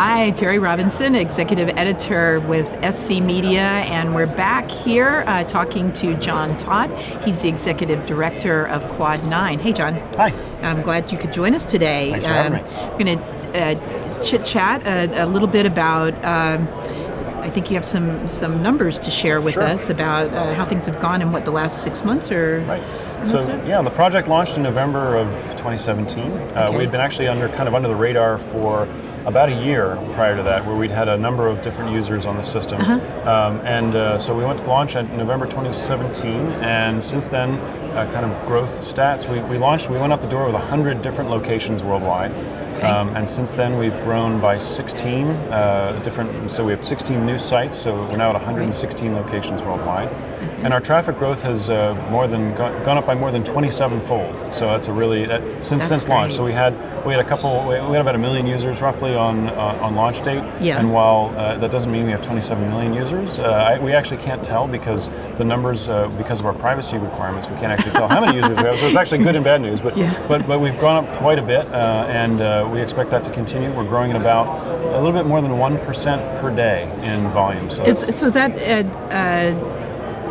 Hi, Teri Robinson, Executive Editor with SC Media, and we're back here talking to John Todd. He's the Executive Director of Quad9. Hey, John. Hi. I'm glad you could join us today. Thanks for having me. We're going to chit-chat a little bit about, I think you have some numbers to share with us about how things have gone in, the last 6 months or... Right. So, the project launched in November of 2017. We'd been actually under the radar for about a year prior to that, where we'd had a number of different users on the system. So we went to launch in November 2017, and since then, growth stats, we went out the door with 100 different locations worldwide. And since then we've grown by 16 so we have 16 new sites, so we're now at 116 locations worldwide. And our traffic growth has gone up by more than 27-fold. So that's a really, since launch. So we had about 1 million users roughly on launch date. Yeah. And while that doesn't mean we have 27 million users, we actually can't tell because the numbers, because of our privacy requirements, we can't actually tell how many users we have. So it's actually good and bad news. But we've gone up quite a bit, and we expect that to continue. We're growing at about a little bit more than 1% per day in volume. So is that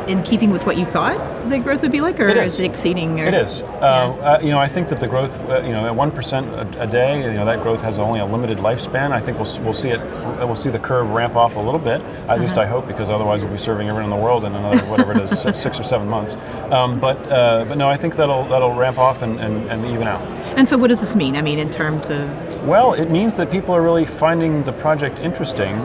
in keeping with what you thought the growth would be like, or is it exceeding? Or? It is. I think that the growth, at 1% a day, that growth has only a limited lifespan. I think we'll see the curve ramp off a little bit. At least I hope, because otherwise we'll be serving everyone in the world in another whatever it is, 6 or 7 months. But no, I think that'll ramp off and even out. And so what does this mean? I mean, in terms of... Well, it means that people are really finding the project interesting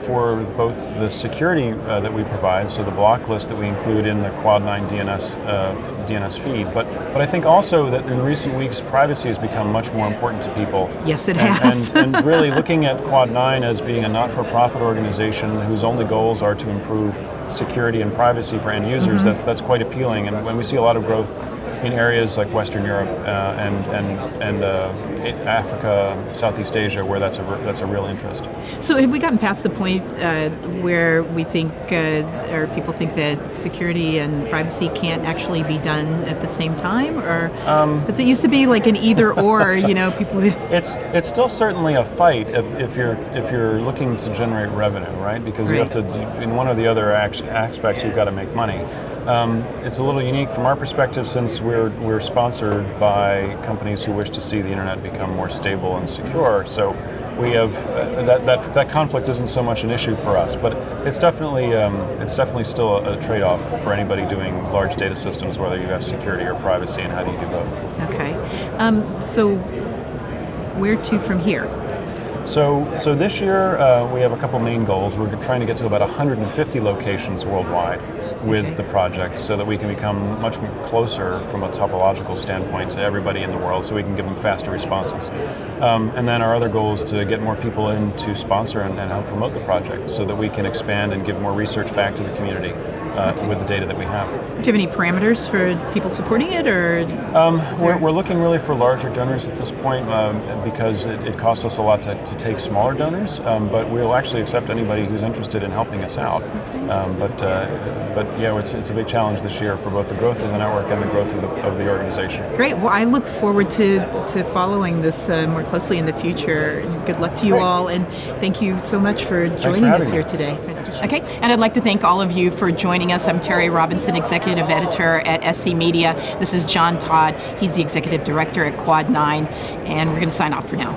for both the security that we provide, so the block list that we include in the Quad9 DNS feed, but I think also that in recent weeks privacy has become much more important to people. Yes, it has. And really looking at Quad9 as being a not-for-profit organization whose only goals are to improve security and privacy for end users, that's quite appealing. And when we see a lot of growth in areas like Western Europe and Africa, Southeast Asia, where that's a real interest. So have we gotten past the point where we think, or people think that security and privacy can't actually be done at the same time, or because it used to be like an either or, people. It's still certainly a fight if you're looking to generate revenue, right? Because you have to, in one or the other aspects, you've got to make money. It's a little unique from our perspective, since we're sponsored by companies who wish to see the internet become more stable and secure. So we have that conflict isn't so much an issue for us, but it's definitely still a trade-off for anybody doing large data systems, whether you have security or privacy, and how do you do both. Okay, so where to from here? So this year we have a couple main goals. We're trying to get to about 150 locations worldwide with the project, so that we can become much closer from a topological standpoint to everybody in the world, so we can give them faster responses. And then our other goal is to get more people in to sponsor and help promote the project, so that we can expand and give more research back to the community with the data that we have. Do you have any parameters for people supporting it, or? We're looking really for larger donors at this point, because it costs us a lot to take smaller donors, but we'll actually accept anybody who's interested in helping us out. But it's a big challenge this year for both the growth of the network and the growth of the organization. Great. Well, I look forward to following this more closely in the future. Good luck to you all, and thank you so much for joining us here today. Okay, and I'd like to thank all of you for joining us. I'm Teri Robinson, Executive Editor at SC Media. This is John Todd. He's the Executive Director at Quad9, and we're going to sign off for now.